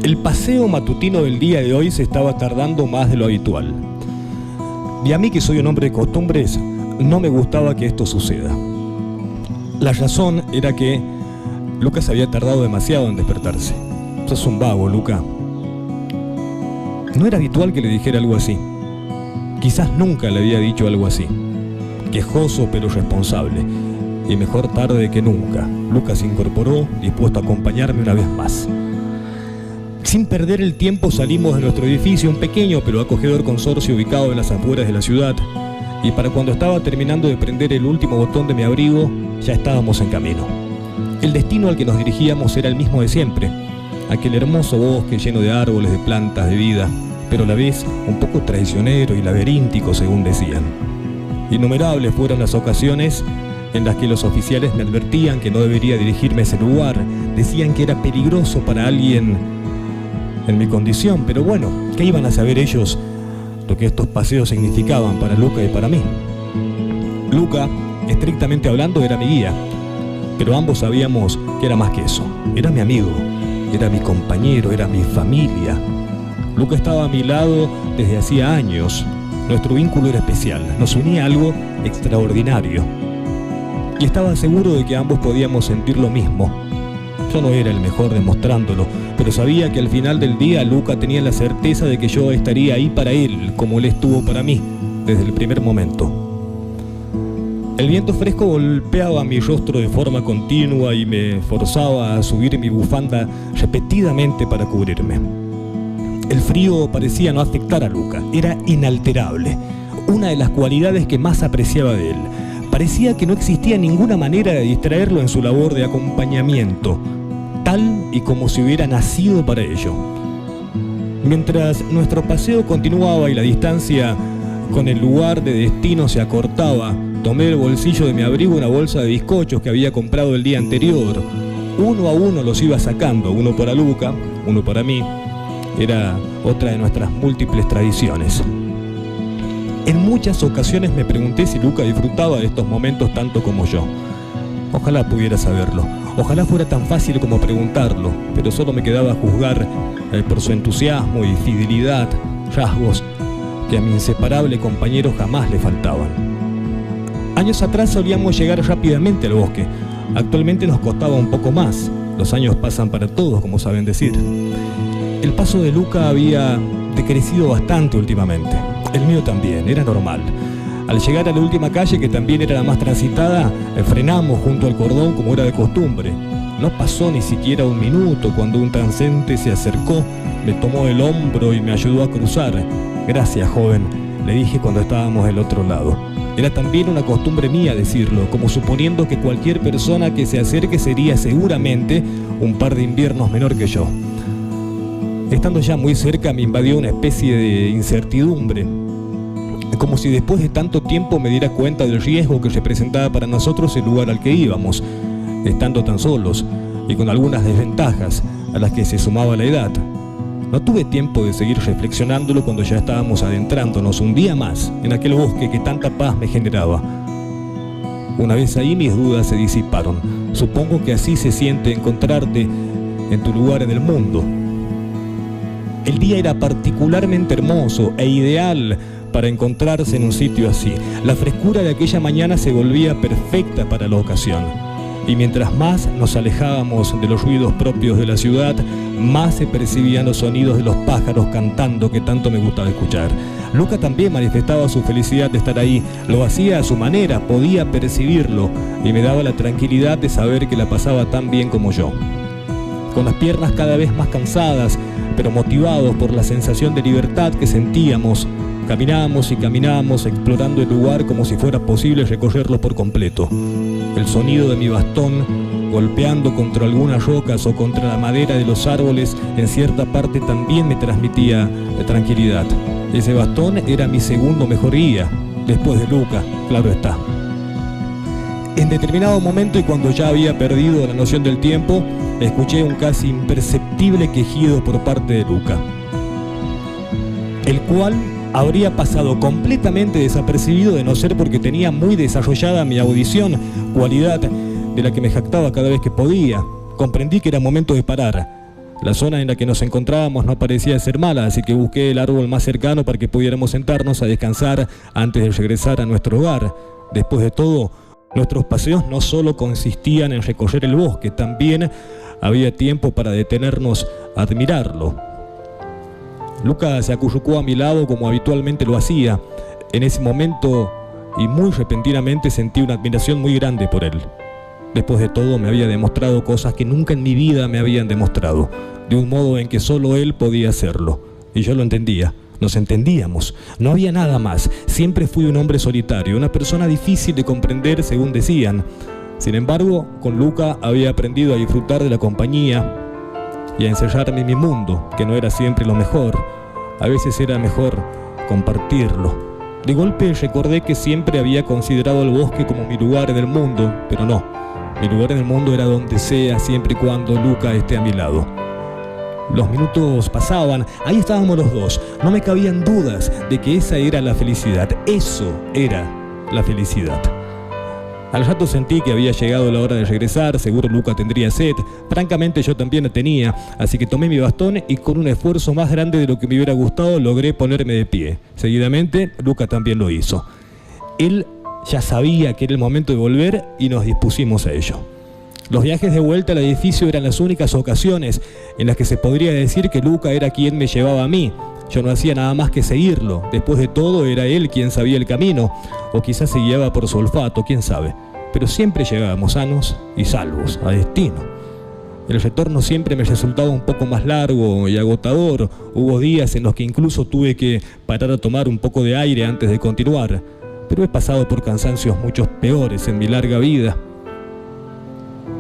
El paseo matutino del día de hoy se estaba tardando más de lo habitual. Y a mí, que soy un hombre de costumbres, no me gustaba que esto suceda. La razón era que Lucas había tardado demasiado en despertarse. Sos un vago, Luca. No era habitual que le dijera algo así. Quizás nunca le había dicho algo así. Quejoso pero responsable. Y mejor tarde que nunca. Lucas se incorporó, dispuesto a acompañarme una vez más. Sin perder el tiempo salimos de nuestro edificio, un pequeño pero acogedor consorcio ubicado en las afueras de la ciudad, y para cuando estaba terminando de prender el último botón de mi abrigo, ya estábamos en camino. El destino al que nos dirigíamos era el mismo de siempre, aquel hermoso bosque lleno de árboles, de plantas, de vida, pero a la vez un poco traicionero y laberíntico, según decían. Innumerables fueron las ocasiones en las que los oficiales me advertían que no debería dirigirme a ese lugar, decían que era peligroso para alguien en mi condición, pero bueno, ¿qué iban a saber ellos lo que estos paseos significaban para Luca y para mí? Luca, estrictamente hablando, era mi guía, pero ambos sabíamos que era más que eso. Era mi amigo, era mi compañero, era mi familia. Luca estaba a mi lado desde hacía años. Nuestro vínculo era especial, nos unía algo extraordinario. Y estaba seguro de que ambos podíamos sentir lo mismo. Yo no era el mejor demostrándolo, pero sabía que al final del día Luca tenía la certeza de que yo estaría ahí para él, como él estuvo para mí, desde el primer momento. El viento fresco golpeaba mi rostro de forma continua y me forzaba a subir mi bufanda repetidamente para cubrirme. El frío parecía no afectar a Luca, era inalterable, una de las cualidades que más apreciaba de él. Parecía que no existía ninguna manera de distraerlo en su labor de acompañamiento, tal y como si hubiera nacido para ello. Mientras nuestro paseo continuaba y la distancia con el lugar de destino se acortaba, tomé del bolsillo de mi abrigo una bolsa de bizcochos que había comprado el día anterior. Uno a uno los iba sacando, uno para Luca, uno para mí. Era otra de nuestras múltiples tradiciones. En muchas ocasiones me pregunté si Luca disfrutaba de estos momentos tanto como yo. Ojalá pudiera saberlo. Ojalá fuera tan fácil como preguntarlo, pero solo me quedaba juzgar por su entusiasmo y fidelidad, rasgos que a mi inseparable compañero jamás le faltaban. Años atrás solíamos llegar rápidamente al bosque. Actualmente nos costaba un poco más. Los años pasan para todos, como saben decir. El paso de Luca había decrecido bastante últimamente. El mío también, era normal. Al llegar a la última calle, que también era la más transitada, frenamos junto al cordón como era de costumbre. No pasó ni siquiera un minuto cuando un transeúnte se acercó, me tomó el hombro y me ayudó a cruzar. Gracias, joven, le dije cuando estábamos del otro lado. Era también una costumbre mía decirlo, como suponiendo que cualquier persona que se acerque sería seguramente un par de inviernos menor que yo. Estando ya muy cerca me invadió una especie de incertidumbre, como si después de tanto tiempo me diera cuenta del riesgo que representaba para nosotros el lugar al que íbamos, estando tan solos y con algunas desventajas a las que se sumaba la edad. No tuve tiempo de seguir reflexionándolo cuando ya estábamos adentrándonos un día más en aquel bosque que tanta paz me generaba. Una vez ahí mis dudas se disiparon. Supongo que así se siente encontrarte en tu lugar en el mundo. El día era particularmente hermoso e ideal para encontrarse en un sitio así. La frescura de aquella mañana se volvía perfecta para la ocasión. Y mientras más nos alejábamos de los ruidos propios de la ciudad, más se percibían los sonidos de los pájaros cantando que tanto me gustaba escuchar. Luca también manifestaba su felicidad de estar ahí. Lo hacía a su manera, podía percibirlo y me daba la tranquilidad de saber que la pasaba tan bien como yo. Con las piernas cada vez más cansadas, pero motivados por la sensación de libertad que sentíamos, caminábamos y caminábamos explorando el lugar como si fuera posible recorrerlo por completo. El sonido de mi bastón golpeando contra algunas rocas o contra la madera de los árboles en cierta parte también me transmitía tranquilidad. Ese bastón era mi segundo mejor guía, después de Luca, claro está. En determinado momento, y cuando ya había perdido la noción del tiempo, escuché un casi imperceptible quejido por parte de Luca, el cual habría pasado completamente desapercibido de no ser porque tenía muy desarrollada mi audición, cualidad de la que me jactaba cada vez que podía. Comprendí que era momento de parar. La zona en la que nos encontrábamos no parecía ser mala, así que busqué el árbol más cercano para que pudiéramos sentarnos a descansar antes de regresar a nuestro hogar. Después de todo, nuestros paseos no solo consistían en recorrer el bosque, también había tiempo para detenernos a admirarlo. Luca se acurrucó a mi lado como habitualmente lo hacía. En ese momento, y muy repentinamente, sentí una admiración muy grande por él. Después de todo, me había demostrado cosas que nunca en mi vida me habían demostrado, de un modo en que solo él podía hacerlo. Y yo lo entendía, nos entendíamos, no había nada más. Siempre fui un hombre solitario, una persona difícil de comprender, según decían. Sin embargo, con Luca había aprendido a disfrutar de la compañía y a encerrarme en mi mundo, que no era siempre lo mejor. A veces era mejor compartirlo. De golpe recordé que siempre había considerado el bosque como mi lugar en el mundo, pero no. Mi lugar en el mundo era donde sea, siempre y cuando Luca esté a mi lado. Los minutos pasaban, ahí estábamos los dos. No me cabían dudas de que esa era la felicidad. Eso era la felicidad. Al rato sentí que había llegado la hora de regresar. Seguro Luca tendría sed. Francamente yo también la tenía. Así que tomé mi bastón y con un esfuerzo más grande de lo que me hubiera gustado logré ponerme de pie. Seguidamente Luca también lo hizo. Él ya sabía que era el momento de volver y nos dispusimos a ello. Los viajes de vuelta al edificio eran las únicas ocasiones en las que se podría decir que Luca era quien me llevaba a mí. Yo no hacía nada más que seguirlo. Después de todo, era él quien sabía el camino, o quizás se guiaba por su olfato, quién sabe. Pero siempre llegábamos sanos y salvos a destino. El retorno siempre me resultaba un poco más largo y agotador. Hubo días en los que incluso tuve que parar a tomar un poco de aire antes de continuar. Pero he pasado por cansancios muchos peores en mi larga vida.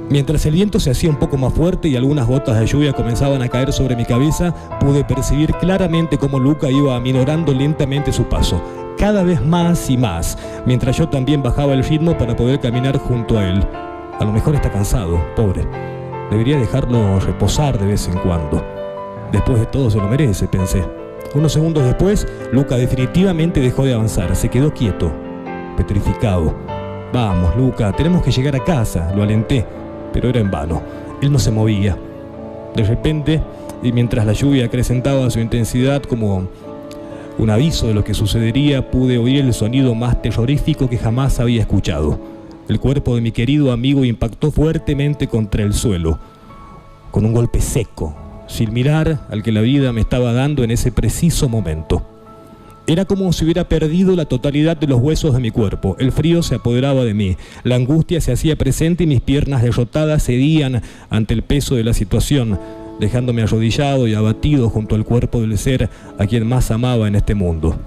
Mientras el viento se hacía un poco más fuerte y algunas gotas de lluvia comenzaban a caer sobre mi cabeza, pude percibir claramente cómo Luca iba aminorando lentamente su paso, cada vez más y más, mientras yo también bajaba el ritmo para poder caminar junto a él. A lo mejor está cansado, pobre. Debería dejarlo reposar de vez en cuando. Después de todo se lo merece, pensé. Unos segundos después, Luca definitivamente dejó de avanzar. Se quedó quieto, petrificado. Vamos, Luca, tenemos que llegar a casa, lo alenté, pero era en vano. Él no se movía. De repente, y mientras la lluvia acrecentaba su intensidad como un aviso de lo que sucedería, pude oír el sonido más terrorífico que jamás había escuchado. El cuerpo de mi querido amigo impactó fuertemente contra el suelo, con un golpe seco, sin mirar al que la vida me estaba dando en ese preciso momento. Era como si hubiera perdido la totalidad de los huesos de mi cuerpo. El frío se apoderaba de mí, la angustia se hacía presente y mis piernas derrotadas cedían ante el peso de la situación, dejándome arrodillado y abatido junto al cuerpo del ser a quien más amaba en este mundo.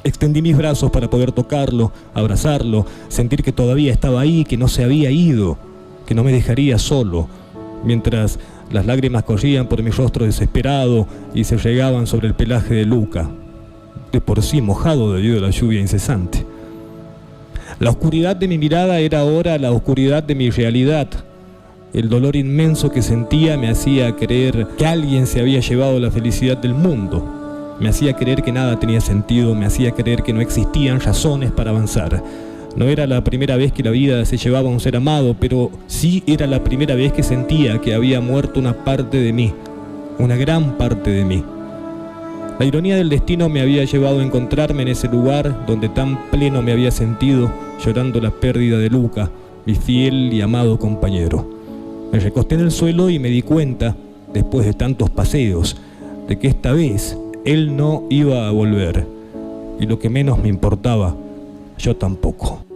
Extendí mis brazos para poder tocarlo, abrazarlo, sentir que todavía estaba ahí, que no se había ido, que no me dejaría solo, mientras las lágrimas corrían por mi rostro desesperado y se regaban sobre el pelaje de Luca, de por sí mojado debido a la lluvia incesante. La oscuridad de mi mirada era ahora la oscuridad de mi realidad. El dolor inmenso que sentía me hacía creer que alguien se había llevado la felicidad del mundo. Me hacía creer que nada tenía sentido, me hacía creer que no existían razones para avanzar. No era la primera vez que la vida se llevaba a un ser amado, pero sí era la primera vez que sentía que había muerto una parte de mí, una gran parte de mí. La ironía del destino me había llevado a encontrarme en ese lugar donde tan pleno me había sentido, llorando la pérdida de Luca, mi fiel y amado compañero. Me recosté en el suelo y me di cuenta, después de tantos paseos, de que esta vez él no iba a volver. Y lo que menos me importaba, yo tampoco.